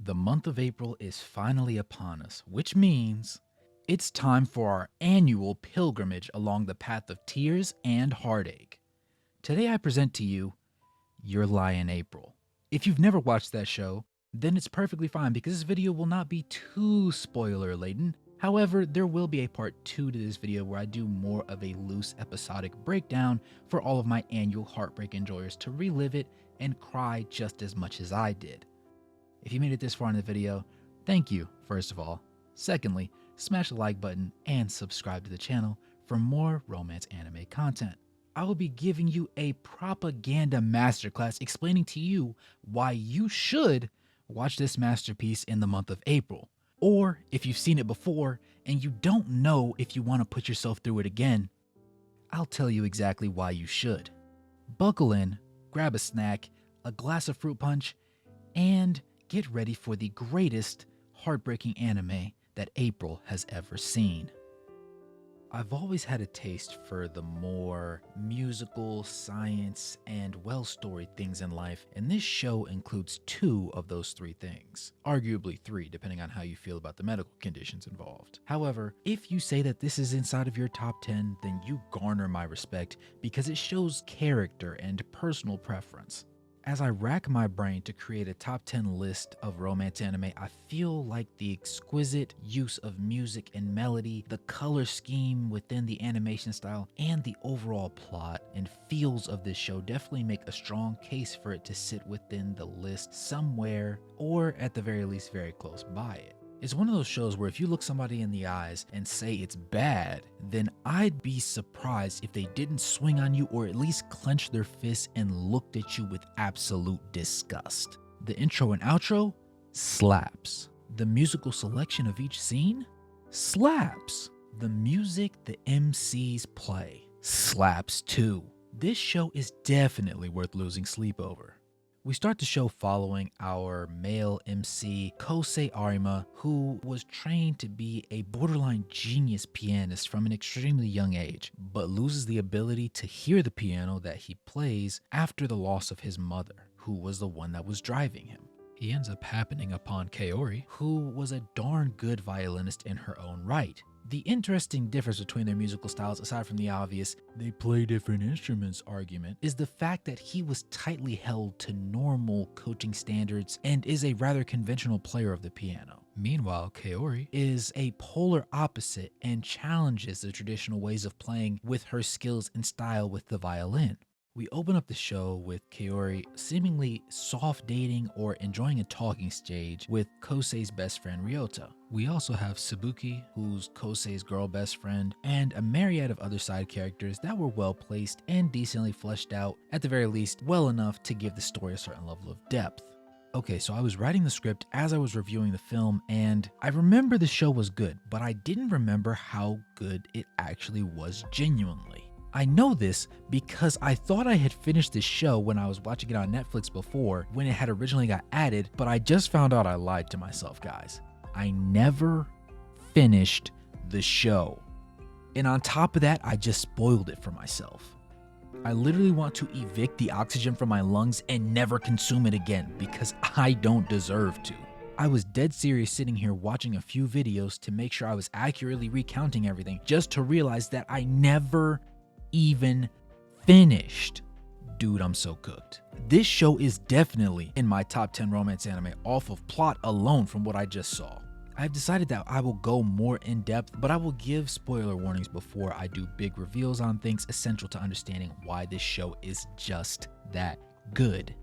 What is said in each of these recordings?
The month of April is finally upon us, which means it's time for our annual pilgrimage along the path of tears and heartache. Today I present to you Your Lie in April. If you've never watched that show, then it's perfectly fine because this video will not be too spoiler laden. However, there will be a part 2 to this video where I do more of a loose episodic breakdown for all of my annual heartbreak enjoyers to relive it and cry just as much as I did. If you made it this far in the video, thank you, first of all. Secondly, smash the like button and subscribe to the channel for more romance anime content. I will be giving you a propaganda masterclass explaining to you why you should watch this masterpiece in the month of April. Or if you've seen it before and you don't know if you want to put yourself through it again, I'll tell you exactly why you should. Buckle in, grab a snack, a glass of fruit punch, and get ready for the greatest heartbreaking anime that April has ever seen. I've always had a taste for the more musical, science, and well-storied things in life, and this show includes 2 of those 3 things. Arguably 3, depending on how you feel about the medical conditions involved. However, if you say that this is inside of your top 10, then you garner my respect because it shows character and personal preference. As I rack my brain to create a top 10 list of romance anime, I feel like the exquisite use of music and melody, the color scheme within the animation style, and the overall plot and feels of this show definitely make a strong case for it to sit within the list somewhere, or at the very least very close by it. It's one of those shows where if you look somebody in the eyes and say it's bad, then I'd be surprised if they didn't swing on you or at least clench their fists and looked at you with absolute disgust. The intro and outro slaps. The musical selection of each scene slaps. The music the MCs play slaps too. This show is definitely worth losing sleep over. We start the show following our male MC, Kosei Arima, who was trained to be a borderline genius pianist from an extremely young age, but loses the ability to hear the piano that he plays after the loss of his mother, who was the one that was driving him. He ends up happening upon Kaori, who was a darn good violinist in her own right. The interesting difference between their musical styles, aside from the obvious they play different instruments argument, is the fact that he was tightly held to normal coaching standards and is a rather conventional player of the piano. Meanwhile, Kaori is a polar opposite and challenges the traditional ways of playing with her skills and style with the violin. We open up the show with Kaori seemingly soft dating or enjoying a talking stage with Kosei's best friend Ryota. We also have Sabuki, who's Kosei's girl best friend, and a myriad of other side characters that were well placed and decently fleshed out, at the very least well enough to give the story a certain level of depth. Okay, so I was writing the script as I was reviewing the film, and I remember the show was good, but I didn't remember how good it actually was genuinely. I know this because I thought I had finished this show when I was watching it on Netflix before, when it had originally got added, but I just found out I lied to myself, guys. I never finished the show. And on top of that, I just spoiled it for myself. I literally want to evict the oxygen from my lungs and never consume it again because I don't deserve to. I was dead serious sitting here watching a few videos to make sure I was accurately recounting everything, just to realize that I never even finished. Dude, I'm so cooked. This show is definitely in my top 10 romance anime off of plot alone from what I just saw. I've decided that I will go more in depth, but I will give spoiler warnings before I do big reveals on things essential to understanding why this show is just that good.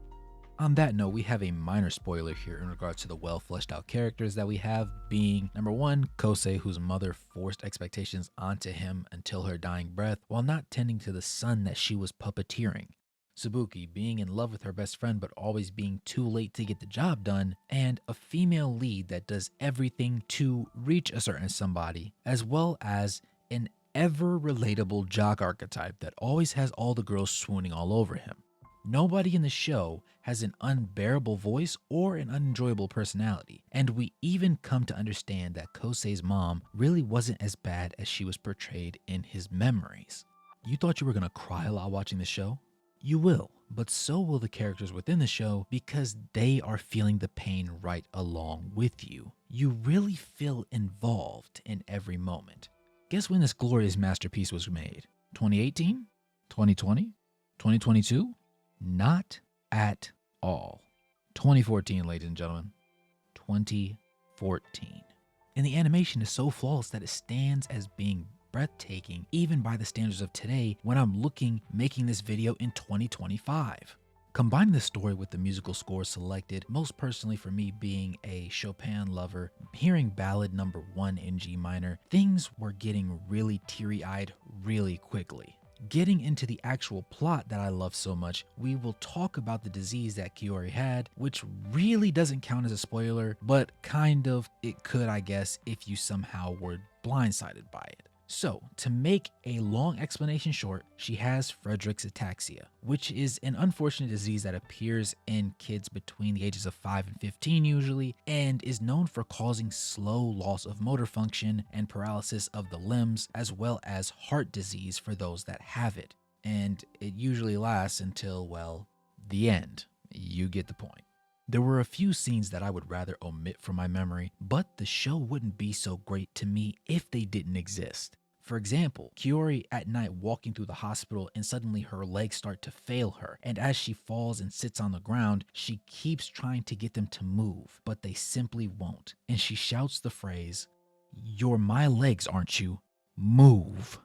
On that note, we have a minor spoiler here in regards to the well fleshed out characters that we have, being number 1, Kosei, whose mother forced expectations onto him until her dying breath while not tending to the son that she was puppeteering. Sabuki, being in love with her best friend but always being too late to get the job done, and a female lead that does everything to reach a certain somebody, as well as an ever relatable jock archetype that always has all the girls swooning all over him. Nobody in the show has an unbearable voice or an unenjoyable personality, and we even come to understand that Kosei's mom really wasn't as bad as she was portrayed in his memories. You thought you were gonna cry a lot watching the show? You will, but so will the characters within the show because they are feeling the pain right along with you. You really feel involved in every moment. Guess when this glorious masterpiece was made? 2018? 2020? 2022? Not at all. 2014, ladies and gentlemen. 2014. And the animation is so flawless that it stands as being breathtaking even by the standards of today when I'm making this video in 2025. Combining the story with the musical score selected, most personally for me being a Chopin lover, hearing ballad number 1 in G minor, things were getting really teary-eyed really quickly. Getting into the actual plot that I love so much, we will talk about the disease that Kiori had, which really doesn't count as a spoiler, but kind of it could, I guess, if you somehow were blindsided by it. So, to make a long explanation short, she has Friedreich's ataxia, which is an unfortunate disease that appears in kids between the ages of 5 and 15 usually, and is known for causing slow loss of motor function and paralysis of the limbs, as well as heart disease for those that have it. And it usually lasts until, well, the end. You get the point. There were a few scenes that I would rather omit from my memory, but the show wouldn't be so great to me if they didn't exist. For example, Kiori at night walking through the hospital and suddenly her legs start to fail her, and as she falls and sits on the ground, she keeps trying to get them to move, but they simply won't. And she shouts the phrase, "You're my legs, aren't you? Move."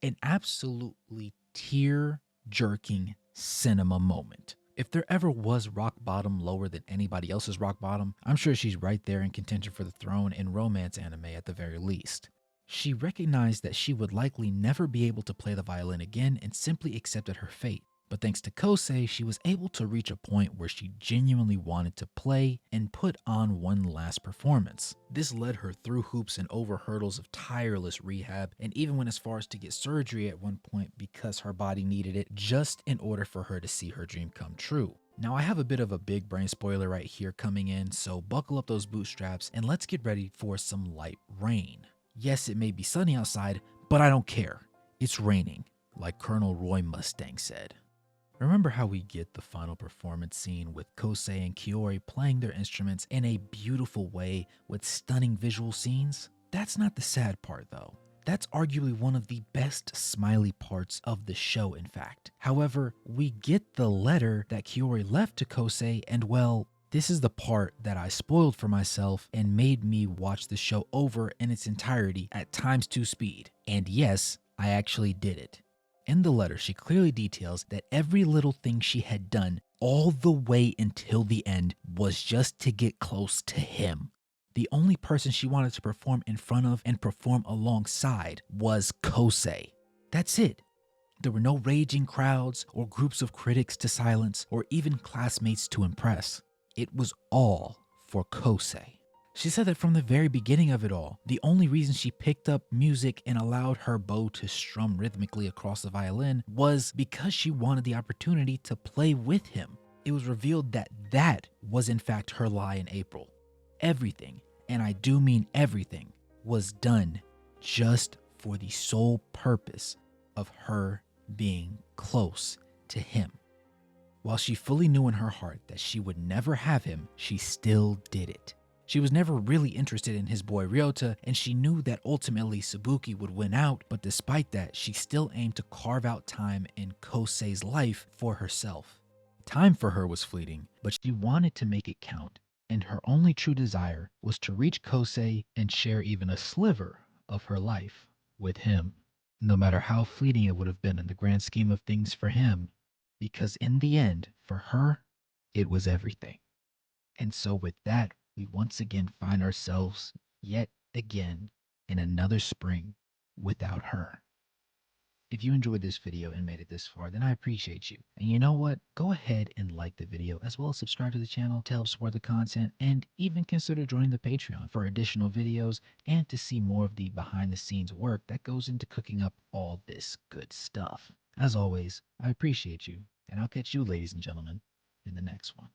An absolutely tear-jerking cinema moment. If there ever was rock bottom lower than anybody else's rock bottom, I'm sure she's right there in contention for the throne in romance anime at the very least. She recognized that she would likely never be able to play the violin again and simply accepted her fate. But thanks to Kosei, she was able to reach a point where she genuinely wanted to play and put on one last performance. This led her through hoops and over hurdles of tireless rehab, and even went as far as to get surgery at one point because her body needed it just in order for her to see her dream come true. Now I have a bit of a big brain spoiler right here coming in, so buckle up those bootstraps and let's get ready for some light rain. Yes, it may be sunny outside, but I don't care. It's raining, like Colonel Roy Mustang said. Remember how we get the final performance scene with Kosei and Kiori playing their instruments in a beautiful way with stunning visual scenes? That's not the sad part though. That's arguably one of the best smiley parts of the show, in fact. However, we get the letter that Kiori left to Kosei, and well, this is the part that I spoiled for myself and made me watch the show over in its entirety at ×2 speed. And yes, I actually did it. In the letter, she clearly details that every little thing she had done all the way until the end was just to get close to him. The only person she wanted to perform in front of and perform alongside was Kosei. That's it. There were no raging crowds or groups of critics to silence or even classmates to impress. It was all for Kosei. She said that from the very beginning of it all, the only reason she picked up music and allowed her bow to strum rhythmically across the violin was because she wanted the opportunity to play with him. It was revealed that that was in fact her lie in April. Everything, and I do mean everything, was done just for the sole purpose of her being close to him. While she fully knew in her heart that she would never have him, she still did it. She was never really interested in his boy Ryota, and she knew that ultimately Tsubuki would win out, but despite that, she still aimed to carve out time in Kosei's life for herself. Time for her was fleeting, but she wanted to make it count, and her only true desire was to reach Kosei and share even a sliver of her life with him, no matter how fleeting it would have been in the grand scheme of things for him. Because in the end, for her, it was everything. And so with that, we once again find ourselves yet again in another spring without her. If you enjoyed this video and made it this far, then I appreciate you. And you know what? Go ahead and like the video, as well as subscribe to the channel to help support the content, and even consider joining the Patreon for additional videos and to see more of the behind the scenes work that goes into cooking up all this good stuff. As always, I appreciate you, and I'll catch you, ladies and gentlemen, in the next one.